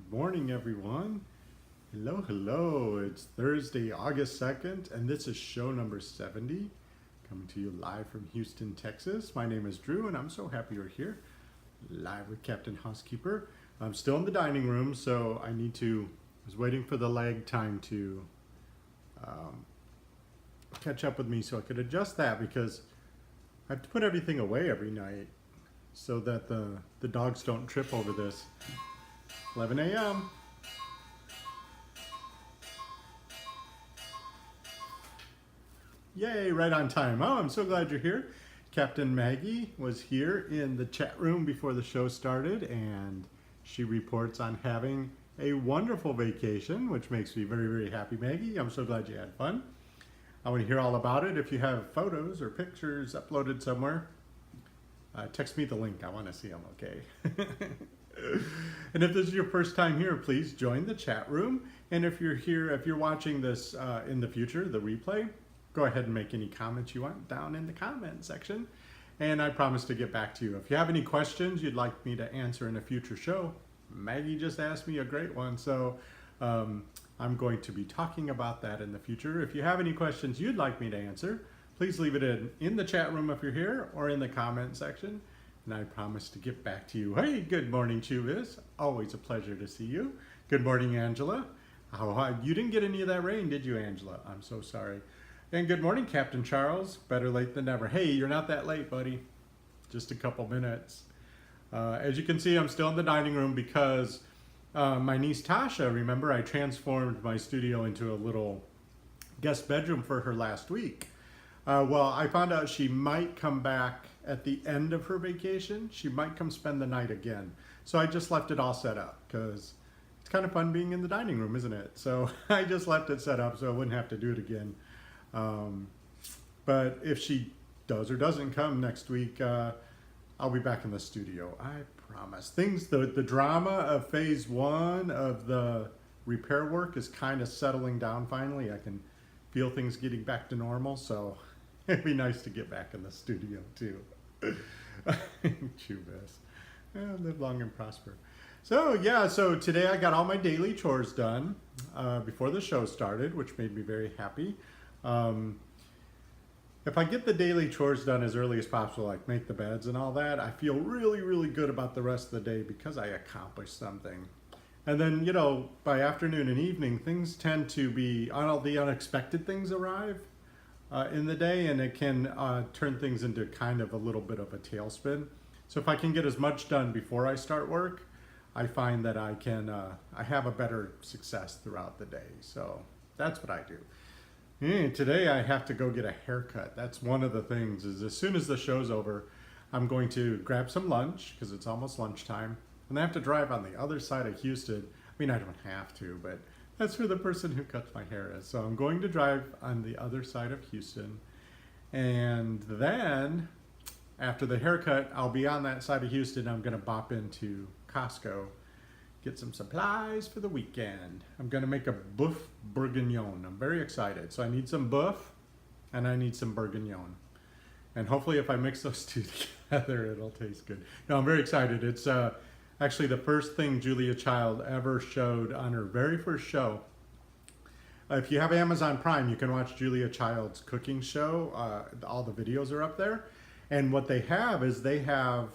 Good morning, everyone. Hello, hello. It's Thursday, August 2nd, and this is show number 70, coming to you live from Houston, Texas. My name is Drew, and I'm so happy you're here, live with Captain Housekeeper. I'm still in the dining room, so I was waiting for the lag time to catch up with me so I could adjust that because I have to put everything away every night so that the dogs don't trip over this. 11 a.m. Yay, right on time. Oh, I'm so glad you're here. Captain Maggie was here in the chat room before the show started, and she reports on having a wonderful vacation, which makes me very, very happy, Maggie. I'm so glad you had fun. I want to hear all about it. If you have photos or pictures uploaded somewhere, text me the link. I want to see them, okay? And if this is your first time here, please join the chat room. And if you're watching this in the future, the replay, go ahead and make any comments you want down in the comment section. And I promise to get back to you. If you have any questions you'd like me to answer in a future show, Maggie just asked me a great one. So I'm going to be talking about that in the future. If you have any questions you'd like me to answer, please leave it in the chat room if you're here or in the comment section. And I promise to get back to you. Hey, good morning, Chuvis. Always a pleasure to see you. Good morning, Angela. You didn't get any of that rain, did you, Angela? I'm so sorry. And good morning, Captain Charles. Better late than never. Hey, you're not that late, buddy. Just a couple minutes. As you can see, I'm still in the dining room because my niece Tasha, remember, I transformed my studio into a little guest bedroom for her last week. Well, I found out she might come back at the end of her vacation. She might come spend the night again. So I just left it all set up because it's kind of fun being in the dining room, isn't it? So I just left it set up so I wouldn't have to do it again. But if she does or doesn't come next week, I'll be back in the studio. I promise. The drama of phase one of the repair work is kind of settling down finally. I can feel things getting back to normal, so it'd be nice to get back in the studio too. Chew best. Live long and prosper. So yeah, so today I got all my daily chores done before the show started, which made me very happy. If I get the daily chores done as early as possible, like make the beds and all that, I feel really, really good about the rest of the day because I accomplished something. And then, you know, by afternoon and evening, things tend to be, all the unexpected things arrive in the day, and it can turn things into kind of a little bit of a tailspin. So if I can get as much done before I start work, I find that I have a better success throughout the day. So that's what I do. Today I have to go get a haircut. That's one of the things, is as soon as the show's over, I'm going to grab some lunch because it's almost lunchtime. And I have to drive on the other side of Houston. I mean, I don't have to, but that's where the person who cuts my hair is. So I'm going to drive on the other side of Houston. And then after the haircut, I'll be on that side of Houston. I'm going to bop into Costco, get some supplies for the weekend. I'm going to make a boeuf bourguignon. I'm very excited. So I need some boeuf and I need some bourguignon. And hopefully if I mix those two together, it'll taste good. No, I'm very excited. It's actually the first thing Julia Child ever showed on her very first show. If you have Amazon Prime, you can watch Julia Child's cooking show. All the videos are up there. And what they have is they have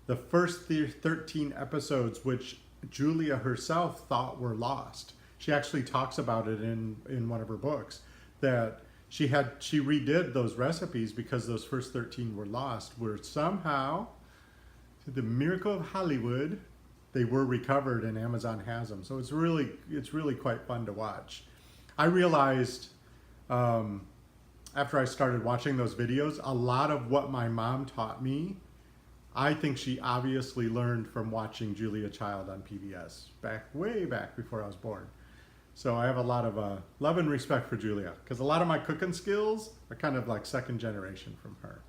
the first 13 episodes, which Julia herself thought were lost. She actually talks about it in one of her books, that she redid those recipes because those first 13 were lost, where somehow, through the miracle of Hollywood, they were recovered and Amazon has them. So it's really quite fun to watch. I realized after I started watching those videos, a lot of what my mom taught me, I think she obviously learned from watching Julia Child on PBS way back before I was born. So I have a lot of love and respect for Julia because a lot of my cooking skills are kind of like second generation from her.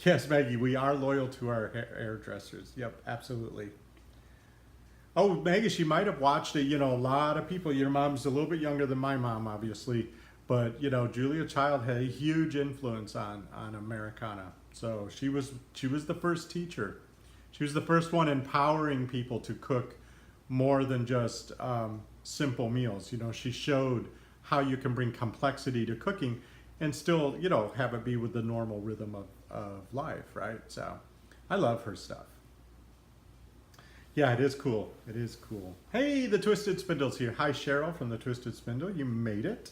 Yes, Maggie, we are loyal to our hairdressers. Yep, absolutely. Oh, Maggie, she might have watched it. You know, a lot of people, your mom's a little bit younger than my mom, obviously. But, you know, Julia Child had a huge influence on Americana. So she was the first teacher. She was the first one empowering people to cook more than just simple meals. You know, she showed how you can bring complexity to cooking and still, you know, have it be with the normal rhythm of life, right? So I love her stuff. Yeah, it is cool. It is cool. Hey, the Twisted Spindle's here. Hi, Cheryl from the Twisted Spindle. You made it.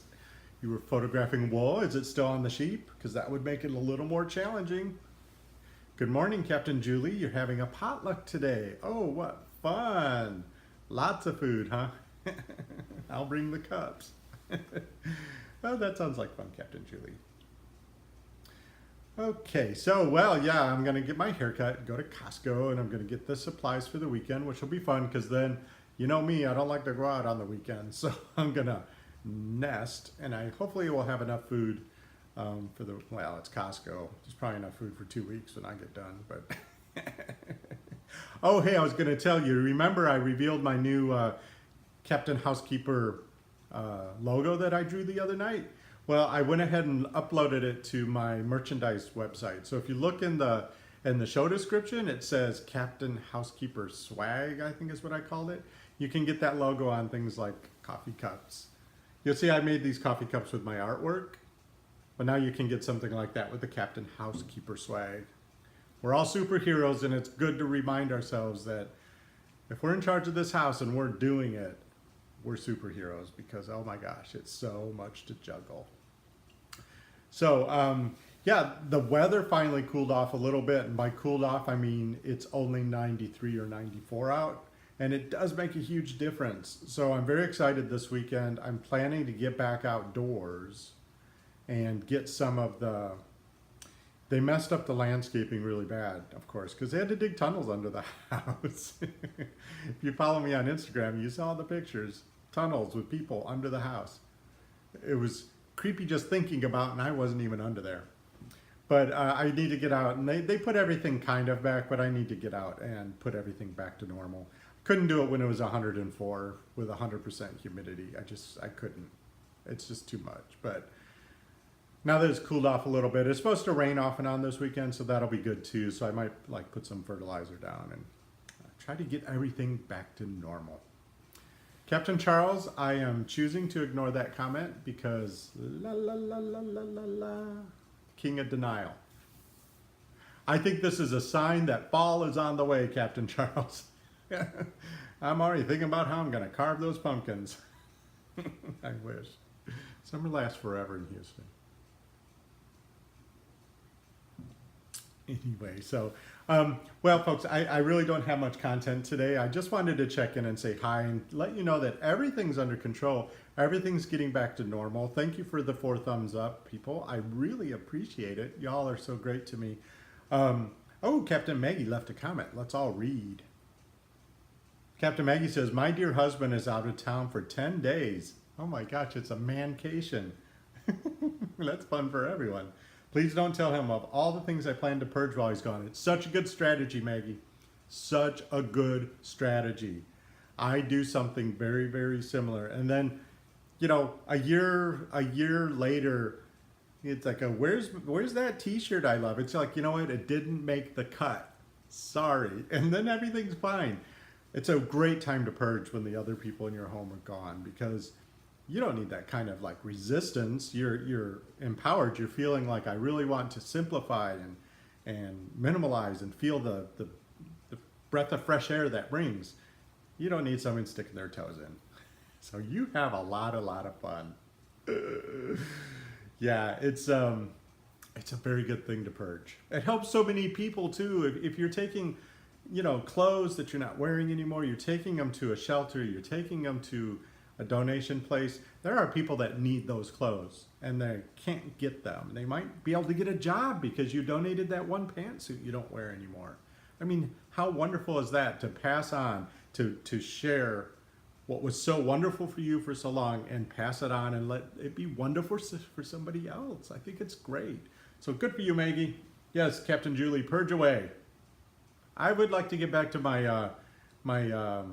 You were photographing wool. Is it still on the sheep? Because that would make it a little more challenging. Good morning, Captain Julie. You're having a potluck today. Oh, what fun. Lots of food, huh? I'll bring the cups. Oh, that sounds like fun, Captain Julie. Okay, so, well, yeah, I'm going to get my haircut, go to Costco, and I'm going to get the supplies for the weekend, which will be fun because then, you know me, I don't like to go out on the weekend. So I'm going to nest, and I hopefully will have enough food for the, well, it's Costco. There's probably enough food for 2 weeks when I get done, but. Oh, hey, I was going to tell you, remember I revealed my new Captain Housekeeper logo that I drew the other night? Well, I went ahead and uploaded it to my merchandise website. So if you look in the show description, it says Captain Housekeeper Swag, I think is what I called it. You can get that logo on things like coffee cups. You'll see I made these coffee cups with my artwork, but now you can get something like that with the Captain Housekeeper Swag. We're all superheroes, and it's good to remind ourselves that if we're in charge of this house and we're doing it, we're superheroes because, oh my gosh, it's so much to juggle. So, yeah, the weather finally cooled off a little bit. And by cooled off, I mean it's only 93 or 94 out. And it does make a huge difference. So I'm very excited this weekend. I'm planning to get back outdoors and get some of the... They messed up the landscaping really bad, of course, because they had to dig tunnels under the house. If you follow me on Instagram, you saw the pictures. Tunnels with people under the house. It was creepy just thinking about, and I wasn't even under there. But I need to get out, and they put everything kind of back, but I need to get out and put everything back to normal. Couldn't do it when it was 104 with 100% humidity. I couldn't. It's just too much. But now that it's cooled off a little bit, it's supposed to rain off and on this weekend, so that'll be good too. So I might like put some fertilizer down and try to get everything back to normal. Captain Charles, I am choosing to ignore that comment because la la la la la la la, king of denial. I think this is a sign that fall is on the way, Captain Charles. I'm already thinking about how I'm going to carve those pumpkins. I wish. Summer lasts forever in Houston. Anyway, so, well, folks, I really don't have much content today. I just wanted to check in and say hi and let you know that everything's under control. Everything's getting back to normal. Thank you for the 4 thumbs up, people. I really appreciate it. Y'all are so great to me. Oh, Captain Maggie left a comment. Let's all read. Captain Maggie says, my dear husband is out of town for 10 days. Oh my gosh, it's a mancation. That's fun for everyone. Please don't tell him of all the things I plan to purge while he's gone. It's such a good strategy, Maggie. Such a good strategy. I do something very, very similar. And then, you know, a year later, it's like, where's that t-shirt I love? It's like, you know what? It didn't make the cut. Sorry. And then everything's fine. It's a great time to purge when the other people in your home are gone because you don't need that kind of like resistance. You're empowered. You're feeling like I really want to simplify and minimalize and feel the breath of fresh air that brings. You don't need someone sticking their toes in. So you have a lot of fun. Yeah, it's a very good thing to purge. It helps so many people too. If you're taking, you know, clothes that you're not wearing anymore, you're taking them to a shelter, you're taking them to a donation place. There are people that need those clothes and they can't get them. They might be able to get a job because you donated that one pantsuit you don't wear anymore. I mean, how wonderful is that to pass on, to share what was so wonderful for you for so long and pass it on and let it be wonderful for somebody else. I think it's great. So good for you, Maggie. Yes, Captain Julie, purge away. I would like to get back to my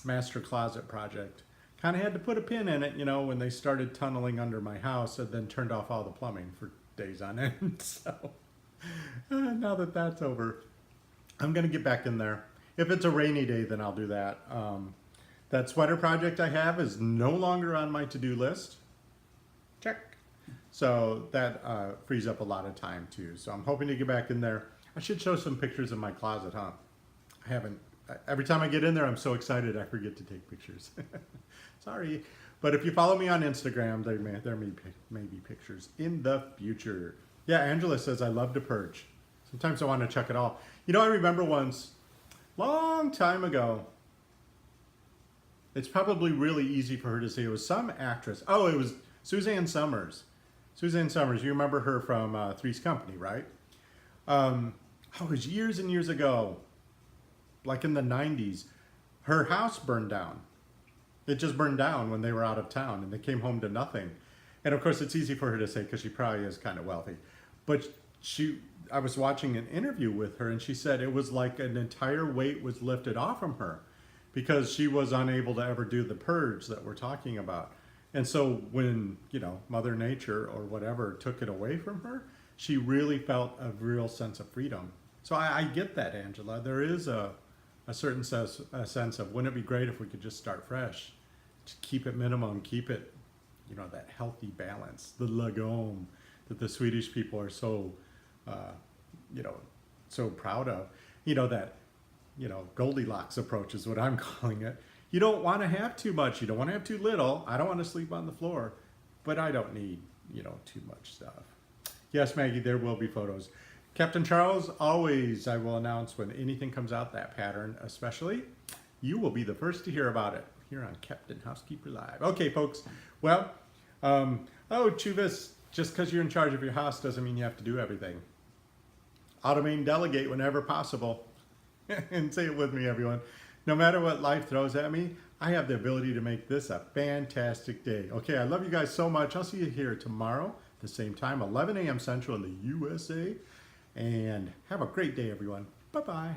master closet project. Kind of had to put a pin in it, you know, when they started tunneling under my house and then turned off all the plumbing for days on end. So now that that's over, I'm going to get back in there. If it's a rainy day, then I'll do that. That sweater project I have is no longer on my to-do list. Check. So that frees up a lot of time too. So I'm hoping to get back in there. I should show some pictures of my closet, huh? I haven't. Every time I get in there, I'm so excited I forget to take pictures. Sorry. But if you follow me on Instagram, there may be pictures in the future. Yeah, Angela says, I love to purge. Sometimes I want to check it all. You know, I remember once, long time ago, it's probably really easy for her to say it was some actress. Oh, it was Suzanne Summers. Suzanne Summers, you remember her from Three's Company, right? It was years and years ago, like in the 90s. Her house burned down. It just burned down when they were out of town and they came home to nothing. And of course, it's easy for her to say because she probably is kind of wealthy. But I was watching an interview with her and she said it was like an entire weight was lifted off from her because she was unable to ever do the purge that we're talking about. And so when, you know, Mother Nature or whatever took it away from her, she really felt a real sense of freedom. So I get that, Angela. There is a certain sense of, wouldn't it be great if we could just start fresh? Just keep it minimum, keep it, you know, that healthy balance, the lagom that the Swedish people are so, you know, so proud of. You know, that, you know, Goldilocks approach is what I'm calling it. You don't want to have too much. You don't want to have too little. I don't want to sleep on the floor, but I don't need, you know, too much stuff. Yes, Maggie, there will be photos. Captain Charles, always I will announce when anything comes out, that pattern especially. You will be the first to hear about it here on Captain Housekeeper Live. Okay, folks. Well, oh, Chuvis, just because you're in charge of your house doesn't mean you have to do everything. Automate and delegate whenever possible. And say it with me, everyone. No matter what life throws at me, I have the ability to make this a fantastic day. Okay, I love you guys so much. I'll see you here tomorrow, the same time, 11 a.m. Central in the USA. And have a great day, everyone. Bye-bye.